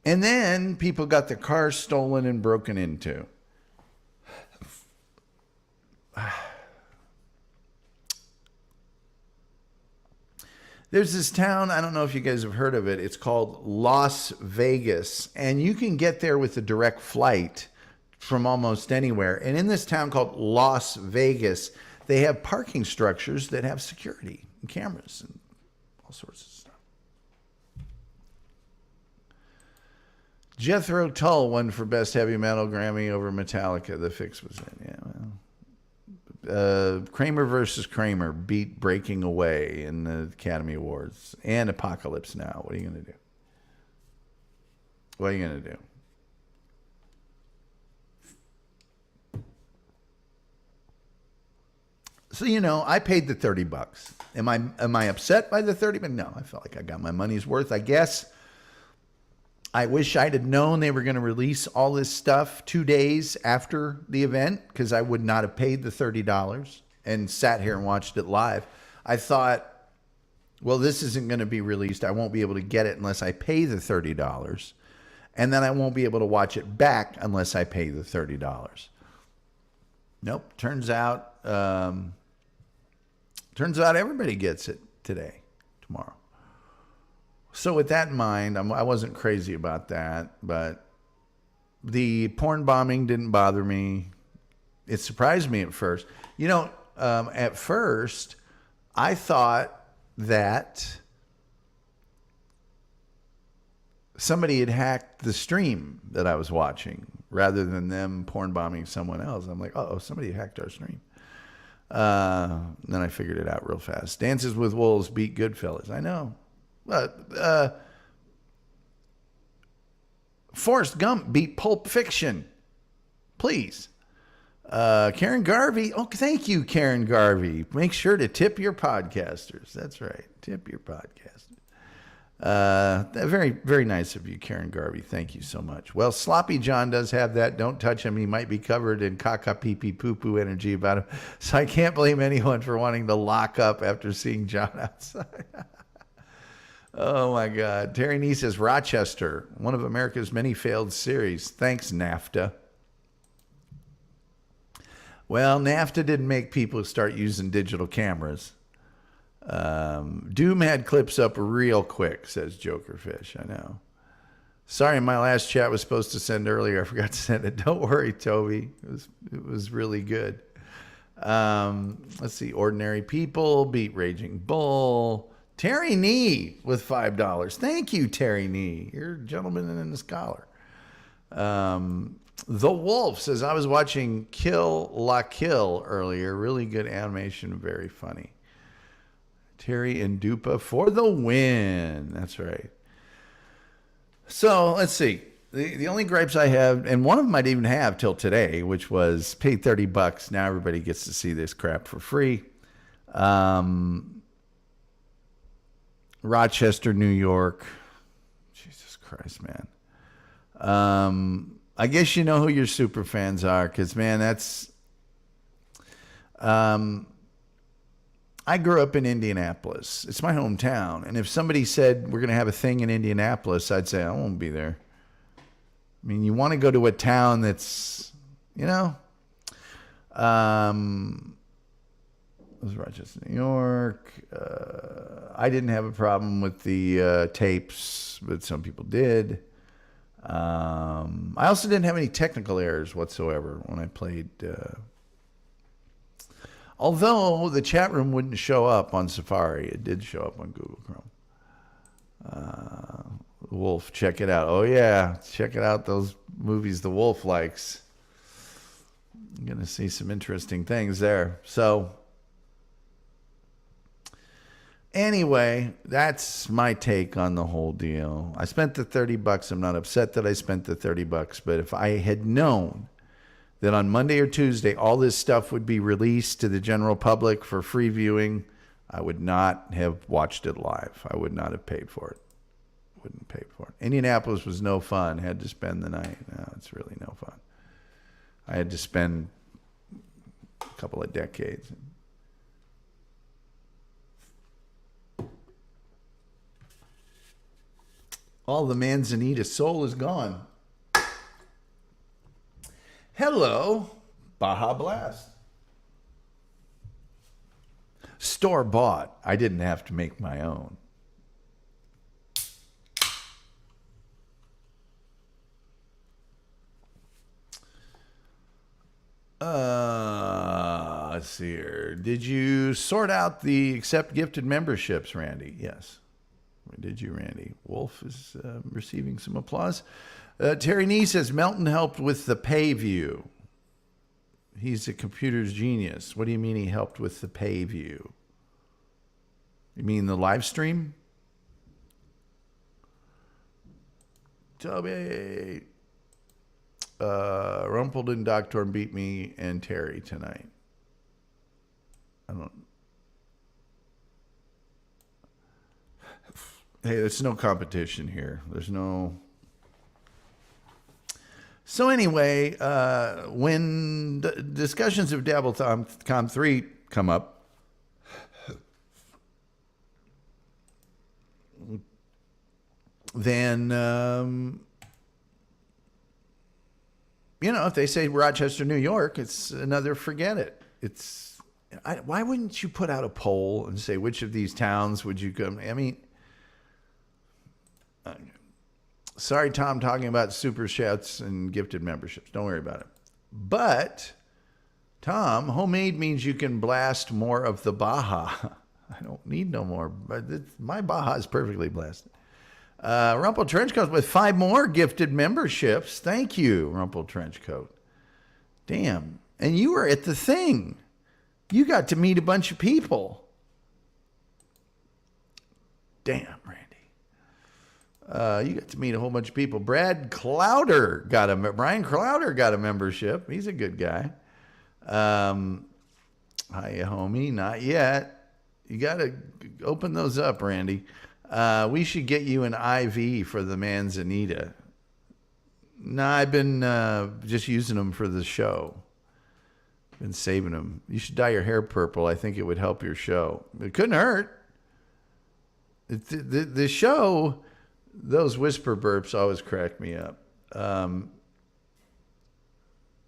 And then people got their cars stolen and broken into. There's this town, I don't know if you guys have heard of it. It's called Las Vegas. And you can get there with a direct flight from almost anywhere. And in this town called Las Vegas, they have parking structures that have security and cameras and all sorts of stuff. Jethro Tull won for Best Heavy Metal Grammy over Metallica. The Fix was in. Yeah, well. Kramer versus Kramer beat Breaking Away in the Academy Awards. And Apocalypse Now. What are you going to do? What are you going to do? So, you know, I paid the $30. Am I upset by the $30? But no, I felt like I got my money's worth, I guess. I wish I'd have known they were going to release all this stuff 2 days after the event, because I would not have paid the $30 and sat here and watched it live. I thought, well, this isn't going to be released. I won't be able to get it unless I pay the $30. And then I won't be able to watch it back unless I pay the $30. Nope. Turns out everybody gets it today, tomorrow. So with that in mind, I wasn't crazy about that, but the porn bombing didn't bother me. It surprised me at first. You know, at first, I thought that somebody had hacked the stream that I was watching rather than them porn bombing someone else. I'm like, oh, somebody hacked our stream. Then I figured it out real fast. Dances with Wolves beat Goodfellas. I know. Forrest Gump beat Pulp Fiction. Please. Karen Garvey. Oh, thank you, Karen Garvey. Make sure to tip your podcasters. That's right. Tip your podcasters. Very, very nice of you, Karen Garvey. Thank you so much. Well, Sloppy John does have that. Don't touch him. He might be covered in caca pee pee poo poo energy about him. So I can't blame anyone for wanting to lock up after seeing John outside. Oh, my God. Terry Nee says, Rochester, one of America's many failed series. Thanks, NAFTA. Well, NAFTA didn't make people start using digital cameras. Doom had clips up real quick, says Jokerfish. I know. Sorry, my last chat was supposed to send earlier. I forgot to send it. Don't worry, Toby. It was really good. Let's see. Ordinary People beat Raging Bull. Terry Nee with $5. Thank you, Terry Nee. You're a gentleman and a scholar. The Wolf says, I was watching Kill La Kill earlier. Really good animation. Very funny. Terry and Dupa for the win. That's right. So let's see. The only gripes I have, and one of them I'd even have till today, which was pay $30. Now everybody gets to see this crap for free. Rochester, New York. Jesus Christ, man. I guess you know who your super fans are, because, man, that's... I grew up in Indianapolis. It's my hometown. And if somebody said we're going to have a thing in Indianapolis, I'd say I won't be there. I mean, you want to go to a town that's, you know... It was Rochester, New York. I didn't have a problem with the tapes, but some people did. I also didn't have any technical errors whatsoever when I played. Although the chat room wouldn't show up on Safari, it did show up on Google Chrome. Wolf, check it out. Oh, yeah. Check it out. Those movies the Wolf likes. I'm going to see some interesting things there. So, anyway, that's my take on the whole deal. I spent the $30. I'm not upset that I spent the $30, but if I had known that on Monday or Tuesday all this stuff would be released to the general public for free viewing, I would not have watched it live. I would not have paid for it. Wouldn't pay for it. Indianapolis was no fun. Had to spend the night. No, it's really no fun. I had to spend a couple of decades. All the Manzanita soul is gone. Hello, Baja Blast. Store bought. I didn't have to make my own. Let's see here. Did you sort out the accept gifted memberships, Randy? Yes. Did you, Randy? Wolf is receiving some applause. Terry Nee says Melton helped with the pay view. He's a computer's genius. What do you mean he helped with the pay view? You mean the live stream? Toby. Rumpled and Doctor beat me and Terry tonight. Hey, there's no competition here. There's no. So anyway, when discussions of Dabblecon 3 come up, then, if they say Rochester, New York, it's another forget it. Why wouldn't you put out a poll and say, which of these towns would you come? I mean, sorry, Tom, talking about super chats and gifted memberships. Don't worry about it. But, Tom, homemade means you can blast more of the Baja. I don't need no more. But my Baja is perfectly blasted. Rumple Trenchcoat with 5 more gifted memberships. Thank you, Rumple Trenchcoat. Damn. And you were at the thing. You got to meet a bunch of people. Damn, Randy. You got to meet a whole bunch of people. Brian Clowder got a membership. He's a good guy. Hi, homie. Not yet. You got to open those up, Randy. We should get you an IV for the Manzanita. No, I've been just using them for the show. Been saving them. You should dye your hair purple. I think it would help your show. It couldn't hurt. The show, those whisper burps always crack me up.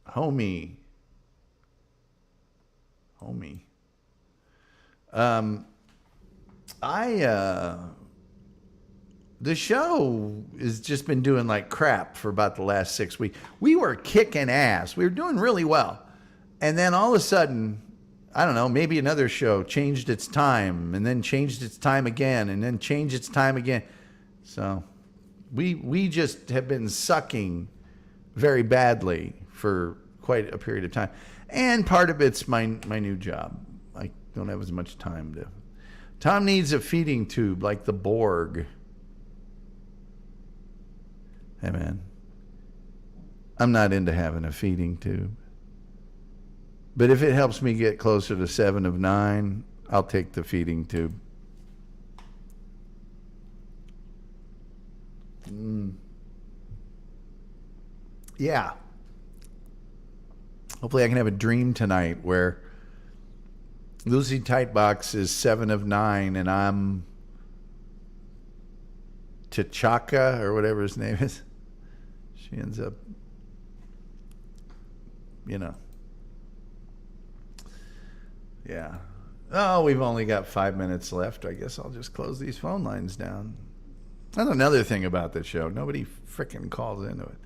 Homie. The show has just been doing like crap for about the last 6 weeks. We were kicking ass. We were doing really well. And then all of a sudden, I don't know, maybe another show changed its time and then changed its time again and then changed its time again. So we just have been sucking very badly for quite a period of time. And part of it's my new job. I don't have as much time to. Tom needs a feeding tube like the Borg. Hey, man. I'm not into having a feeding tube. But if it helps me get closer to 7 of 9, I'll take the feeding tube. Yeah. Hopefully I can have a dream tonight where Lucy Tightbox is 7 of 9 and I'm T'Chaka or whatever his name is. She ends up, Yeah. Oh, we've only got 5 minutes left. I guess I'll just close these phone lines down. That's another thing about this show. Nobody freaking calls into it.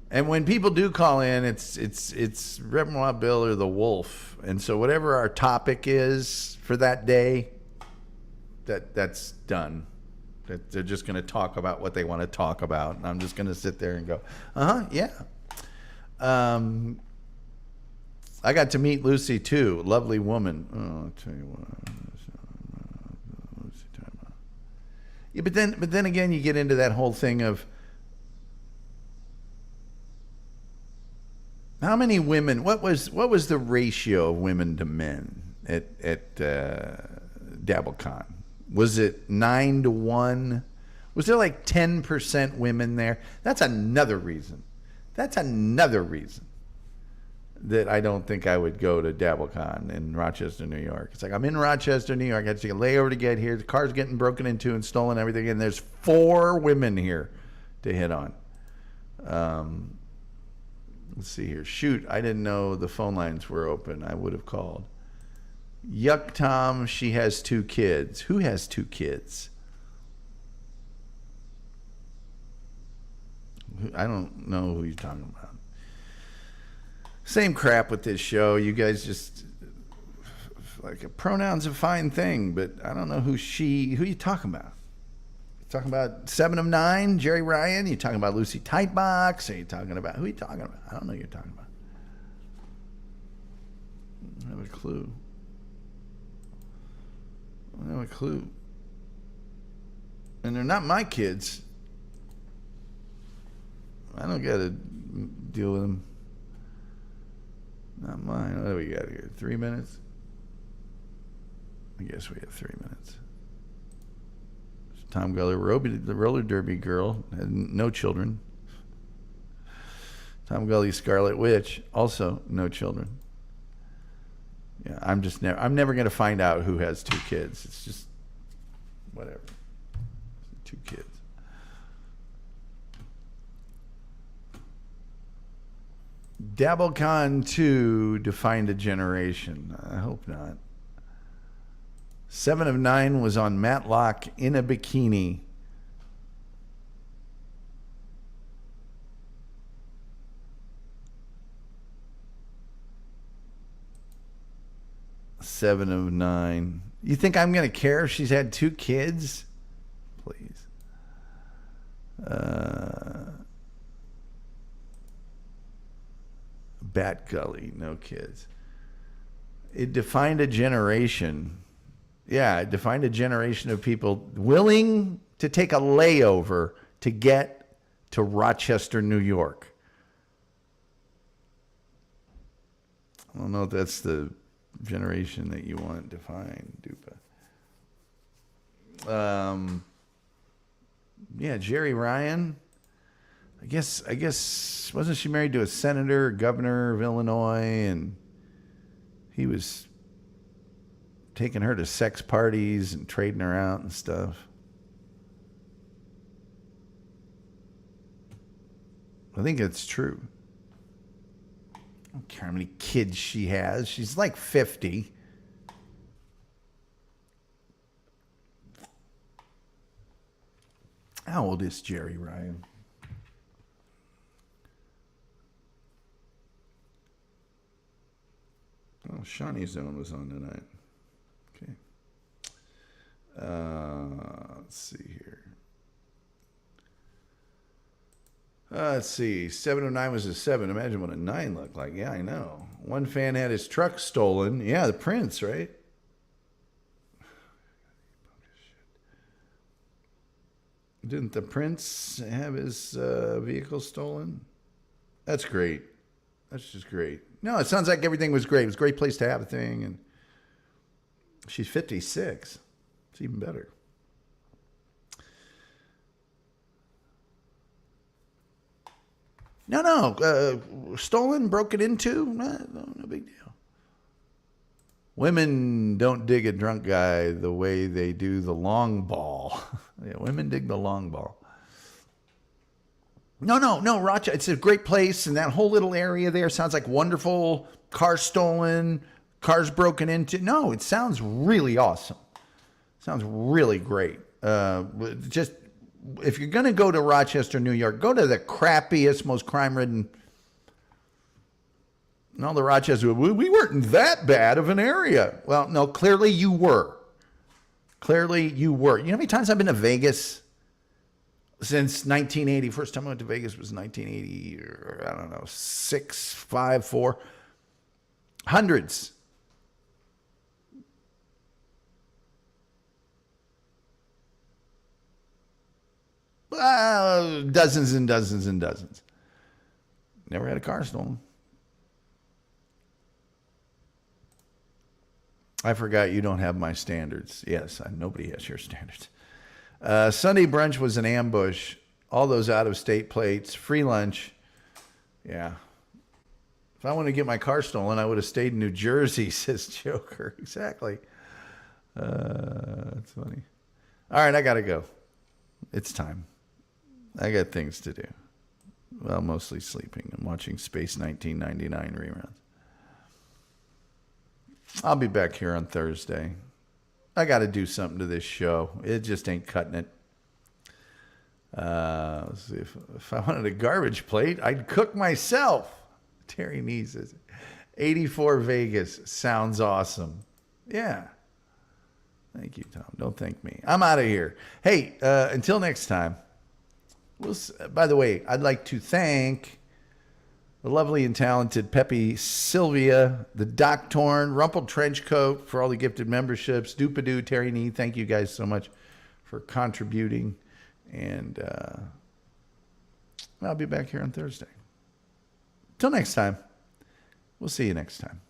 And when people do call in, it's Reverend Bill or the Wolf. And so whatever our topic is for that day, that's done. That they're just going to talk about what they want to talk about. And I'm just going to sit there and go, yeah. I got to meet Lucy too. Lovely woman. Oh, I'll tell you what. Yeah, but then again, you get into that whole thing of how many women. What was the ratio of women to men at Dabblecon? Was it 9-1? Was there like 10% women there? That's another reason. That I don't think I would go to Dabblecon in Rochester, New York. It's like, I'm in Rochester, New York. I had to take a layover to get here. The car's getting broken into and stolen, everything. And there's 4 women here to hit on. Let's see here. Shoot, I didn't know the phone lines were open. I would have called. Yuck Tom, she has 2 kids. Who has 2 kids? I don't know who you're talking about. Same crap with this show. You guys just, like, a pronoun's a fine thing, but I don't know who you talking about? You talking about 7 of 9, Jerry Ryan? You talking about Lucy Tightbox? Are you talking about, who are you talking about? I don't know who you're talking about. I don't have a clue. And they're not my kids. I don't got to deal with them. Not mine. What do we got here? 3 minutes? I guess we have 3 minutes. Tom Gully, the roller derby girl, had no children. Tom Gully, Scarlet Witch, also no children. Yeah, I'm never going to find out who has 2 kids. It's just whatever. 2 kids. Dabblecon 2 defined a generation. I hope not. 7 of 9 was on Matlock in a bikini. Seven of 9. You think I'm going to care if she's had 2 kids? Please. Bat Gully, no kids. It defined a generation. Yeah, it defined a generation of people willing to take a layover to get to Rochester, New York. I don't know if that's the generation that you want defined, Dupa. Yeah, Jerry Ryan. I guess wasn't she married to a senator, governor of Illinois, and he was taking her to sex parties and trading her out and stuff. I think it's true. I don't care how many kids she has. She's like 50. How old is Jerry Ryan? Oh, Shawnee Zone was on tonight. Okay. Let's see here. Let's see. 7 of 9 was a 7. Imagine what a 9 looked like. Yeah, I know. One fan had his truck stolen. Yeah, the Prince, right? Didn't the Prince have his vehicle stolen? That's great. That's just great. No, it sounds like everything was great. It was a great place to have a thing. And she's 56. It's even better. No. Stolen, broken into? No big deal. Women don't dig a drunk guy the way they do the long ball. Yeah, women dig the long ball. No, Rochester. It's a great place, and that whole little area there sounds like wonderful. Car stolen, cars broken into. No, it sounds really awesome. Sounds really great. Just if you're going to go to Rochester, New York, go to the crappiest, most crime-ridden. No, the Rochester, we weren't that bad of an area. Well, no, clearly you were. Clearly you were. You know how many times I've been to Vegas since 1980? First time I went to Vegas was 1980, or I don't know, 6, 5, 4. Hundreds. Dozens and dozens and dozens. Never had a car stolen. I forgot you don't have my standards. Yes, nobody has your standards. Sunday brunch was an ambush. All those out-of-state plates, free lunch. Yeah. If I wanted to get my car stolen, I would have stayed in New Jersey, says Joker. Exactly. That's funny. All right, I got to go. It's time. I got things to do. Well, mostly sleeping and watching Space 1999 reruns. I'll be back here on Thursday. I got to do something to this show. It just ain't cutting it. Let's see, if I wanted a garbage plate, I'd cook myself. Terry Nee says, 84 Vegas sounds awesome. Yeah. Thank you, Tom. Don't thank me. I'm out of here. Hey, until next time. By the way, I'd like to thank the lovely and talented Peppy Sylvia, the Doc Torn, Rumpled Trenchcoat for all the gifted memberships, Doopadoo, Terry Nee. Thank you guys so much for contributing. And I'll be back here on Thursday. Till next time. We'll see you next time.